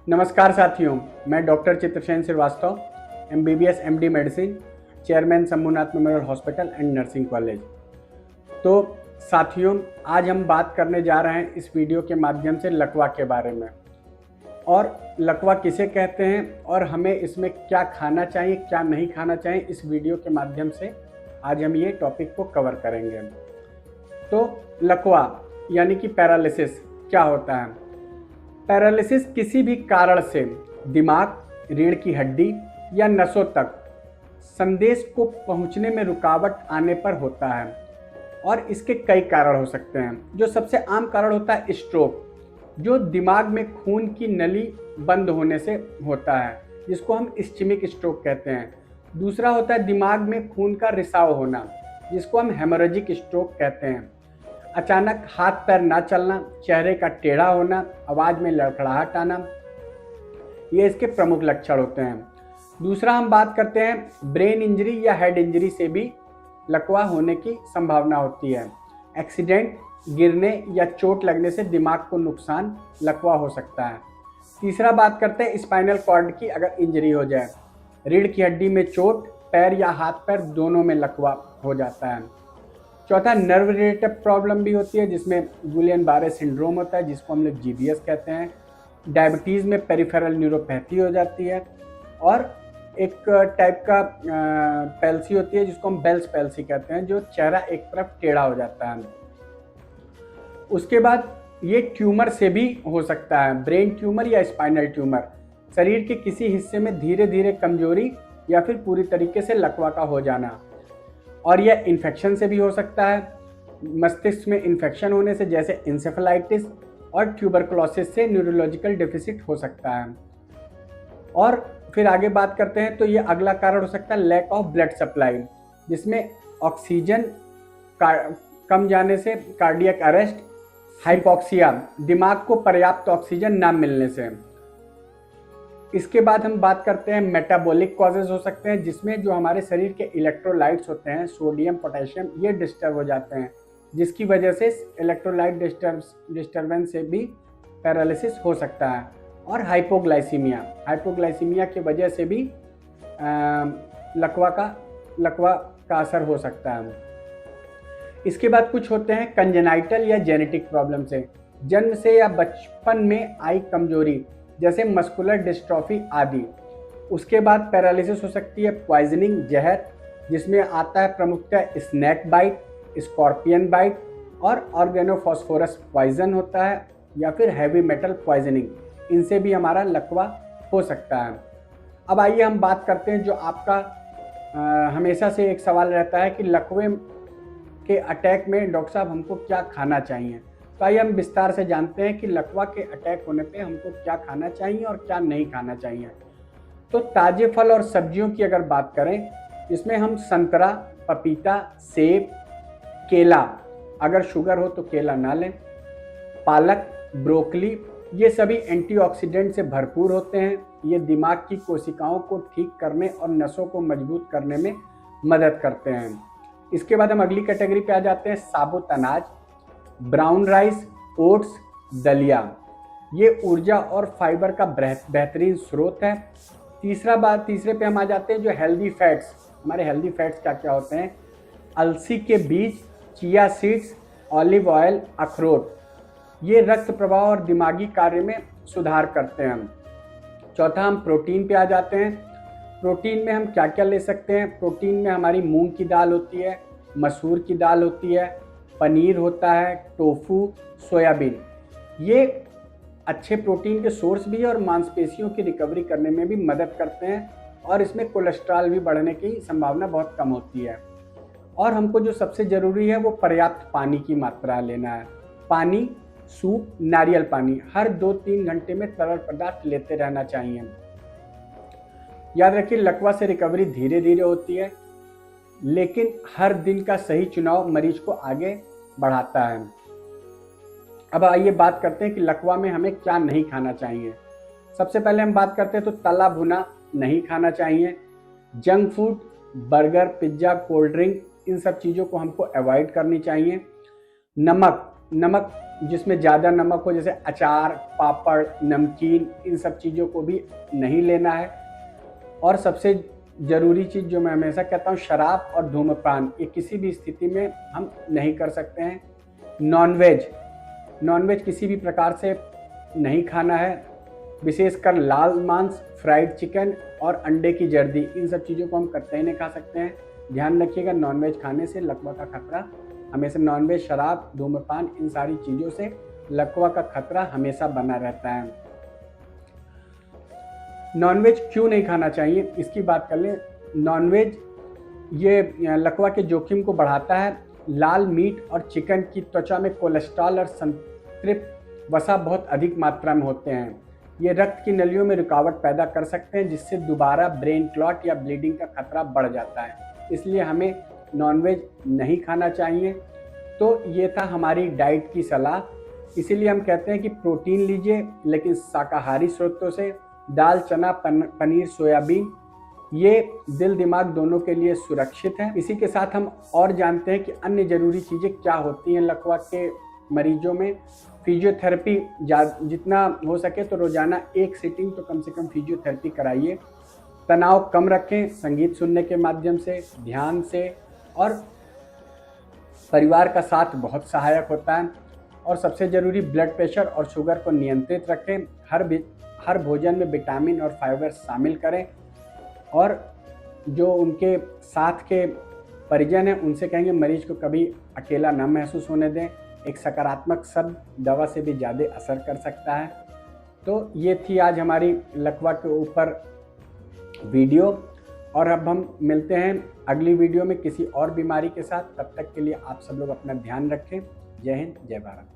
नमस्कार साथियों, मैं doctor Chitrasen Srivastava, MBBS MD medicine, chairman Shambhunath memorial hospital and nursing college. तो साथियों, आज हम बात करने जा रहे हैं इस वीडियो के माध्यम से लकवा के बारे में, और लकवा किसे कहते हैं और हमें इसमें क्या खाना चाहिए क्या नहीं खाना चाहिए। इस वीडियो के माध्यम से आज हम ये टॉपिक को कवर करेंगे। तो लकवा यानी कि पैरालिसिस क्या होता है? पैरालिसिस किसी भी कारण से दिमाग, रीढ़ की हड्डी या नसों तक संदेश को पहुंचने में रुकावट आने पर होता है, और इसके कई कारण हो सकते हैं। जो सबसे आम कारण होता है स्ट्रोक, जो दिमाग में खून की नली बंद होने से होता है, जिसको हम इस्चेमिक स्ट्रोक कहते हैं। दूसरा होता है दिमाग में खून का रिसाव होना, जिसको हम हेमोरेजिक स्ट्रोक कहते हैं। अचानक हाथ पैर ना चलना, चेहरे का टेढ़ा होना, आवाज़ में लड़खड़ाहट आना, ये इसके प्रमुख लक्षण होते हैं। दूसरा हम बात करते हैं ब्रेन इंजरी या हेड इंजरी से भी लकवा होने की संभावना होती है। एक्सीडेंट, गिरने या चोट लगने से दिमाग को नुकसान, लकवा हो सकता है। तीसरा बात करते हैं स्पाइनल कॉर्ड की अगर इंजरी हो जाए, रीढ़ की हड्डी में चोट, पैर या हाथ पैर दोनों में लकवा हो जाता है। चौथा नर्व रिलेटेड प्रॉब्लम भी होती है, जिसमें गुलियन बारे सिंड्रोम होता है, जिसको हम लोग GBS कहते हैं। डायबिटीज़ में पेरिफेरल न्यूरोपैथी हो जाती है, और एक टाइप का पैल्सी होती है जिसको हम बेल्स पैल्सी कहते हैं, जो चेहरा एक तरफ टेढ़ा हो जाता है। उसके बाद ये ट्यूमर से भी हो सकता है, ब्रेन ट्यूमर या स्पाइनल ट्यूमर। शरीर के किसी हिस्से में धीरे धीरे कमजोरी या फिर पूरी तरीके से लकवा का हो जाना, और यह इन्फेक्शन से भी हो सकता है। मस्तिष्क में इन्फेक्शन होने से, जैसे इंसेफेलाइटिस और ट्यूबरकुलोसिस से न्यूरोलॉजिकल डेफिसिट हो सकता है। और फिर आगे बात करते हैं तो ये अगला कारण हो सकता है लैक ऑफ ब्लड सप्लाई, जिसमें ऑक्सीजन कम जाने से, कार्डियक अरेस्ट, हाइपोक्सिया, दिमाग को पर्याप्त ऑक्सीजन ना मिलने से। इसके बाद हम बात करते हैं मेटाबॉलिक कॉजेज हो सकते हैं, जिसमें जो हमारे शरीर के इलेक्ट्रोलाइट्स होते हैं, सोडियम, पोटेशियम, ये डिस्टर्ब हो जाते हैं, जिसकी वजह से इलेक्ट्रोलाइट डिस्टर्बेंस से भी पैरालिसिस हो सकता है। और हाइपोग्लाइसीमिया की वजह से भी लकवा का असर हो सकता है। इसके बाद कुछ होते हैं कंजेनाइटल या जेनेटिक प्रॉब्लम से, जन्म से या बचपन में आई कमजोरी, जैसे मस्कुलर डिस्ट्रॉफी आदि। उसके बाद पैरालिसिस हो सकती है पॉइजनिंग, जहर, जिसमें आता है प्रमुखतः स्नैक बाइट, स्कॉर्पियन बाइट, और ऑर्गेनोफॉस्फोरस पॉइजन होता है, या फिर हैवी मेटल पॉइजनिंग। इनसे भी हमारा लकवा हो सकता है। अब आइए हम बात करते हैं जो आपका हमेशा से एक सवाल रहता है कि लकवे के अटैक में डॉक्टर साहब हमको क्या खाना चाहिए। तो आइए हम विस्तार से जानते हैं कि लकवा के अटैक होने पे हमको क्या खाना चाहिए और क्या नहीं खाना चाहिए। तो ताजे फल और सब्जियों की अगर बात करें, इसमें हम संतरा, पपीता, सेब, केला, अगर शुगर हो तो केला ना लें, पालक, ब्रोकली, ये सभी एंटीऑक्सीडेंट से भरपूर होते हैं। ये दिमाग की कोशिकाओं को ठीक करने और नसों को मजबूत करने में मदद करते हैं। इसके बाद हम अगली कैटेगरी पे आ जाते हैं साबुत अनाज, ब्राउन राइस, ओट्स, दलिया। ये ऊर्जा और फाइबर का बेहतरीन स्रोत है। तीसरे पे हम आ जाते हैं जो हेल्दी फैट्स। हमारे हेल्दी फैट्स क्या क्या होते हैं? अलसी के बीज, चिया सीड्स, ऑलिव ऑयल, अखरोट, ये रक्त प्रवाह और दिमागी कार्य में सुधार करते हैं। चौथा हम प्रोटीन पे आ जाते हैं। प्रोटीन में हम क्या क्या ले सकते हैं? प्रोटीन में हमारी मूंग की दाल होती है, मसूर की दाल होती है, पनीर होता है, टोफू, सोयाबीन, ये अच्छे प्रोटीन के सोर्स भी है और मांसपेशियों की रिकवरी करने में भी मदद करते हैं, और इसमें कोलेस्ट्रॉल भी बढ़ने की संभावना बहुत कम होती है। और हमको जो सबसे ज़रूरी है वो पर्याप्त पानी की मात्रा लेना है। पानी, सूप, नारियल पानी हर 2-3 घंटे में तरल पदार्थ लेते रहना चाहिए। याद रखिए, लकवा से रिकवरी धीरे धीरे होती है, लेकिन हर दिन का सही चुनाव मरीज को आगे बढ़ाता है। अब आइए बात करते हैं कि लकवा में हमें क्या नहीं खाना चाहिए। सबसे पहले हम बात करते हैं तो तला भुना नहीं खाना चाहिए। Junk food, burger, pizza, cold drink, इन सब चीज़ों को हमको अवॉइड करनी चाहिए। नमक, नमक जिसमें ज़्यादा नमक हो, जैसे अचार, पापड़, नमकीन, इन सब चीज़ों को भी नहीं लेना है। और सबसे ज़रूरी चीज़ जो मैं हमेशा कहता हूँ, शराब और धूम्रपान ये किसी भी स्थिति में हम नहीं कर सकते हैं। नॉनवेज किसी भी प्रकार से नहीं खाना है, विशेषकर लाल मांस, फ्राइड चिकन और अंडे की जर्दी, इन सब चीज़ों को हम कतई नहीं खा सकते हैं। ध्यान रखिएगा, नॉनवेज खाने से लकवा का खतरा हमेशा, नॉनवेज, शराब, धूम्रपान, इन सारी चीज़ों से लकवा का खतरा हमेशा बना रहता है। नॉनवेज क्यों नहीं खाना चाहिए, इसकी बात कर लें। नॉनवेज ये लकवा के जोखिम को बढ़ाता है। लाल मीट और चिकन की त्वचा में कोलेस्ट्रॉल और संतृप्त वसा बहुत अधिक मात्रा में होते हैं। ये रक्त की नलियों में रुकावट पैदा कर सकते हैं, जिससे दोबारा ब्रेन क्लॉट या ब्लीडिंग का खतरा बढ़ जाता है। इसलिए हमें नॉनवेज नहीं खाना चाहिए। तो ये था हमारी डाइट की सलाह। इसीलिए हम कहते हैं कि प्रोटीन लीजिए, लेकिन शाकाहारी स्रोतों से। दाल, चना, पनीर, सोयाबीन, ये दिल दिमाग दोनों के लिए सुरक्षित है। इसी के साथ हम और जानते हैं कि अन्य ज़रूरी चीज़ें क्या होती हैं लकवा के मरीजों में। फिजियोथेरेपी जितना हो सके तो रोज़ाना 1 सीटिंग तो कम से कम फिजियोथेरेपी कराइए। तनाव कम रखें संगीत सुनने के माध्यम से, ध्यान से, और परिवार का साथ बहुत सहायक होता है। और सबसे ज़रूरी, ब्लड प्रेशर और शुगर को नियंत्रित रखें। हर भोजन में विटामिन और फाइबर शामिल करें। और जो उनके साथ के परिजन हैं उनसे कहेंगे मरीज को कभी अकेला न महसूस होने दें। एक सकारात्मक शब्द दवा से भी ज़्यादा असर कर सकता है। तो ये थी आज हमारी लकवा के ऊपर वीडियो, और अब हम मिलते हैं अगली वीडियो में किसी और बीमारी के साथ। तब तक के लिए आप सब लोग अपना ध्यान रखें। जय हिंद, जय भारत।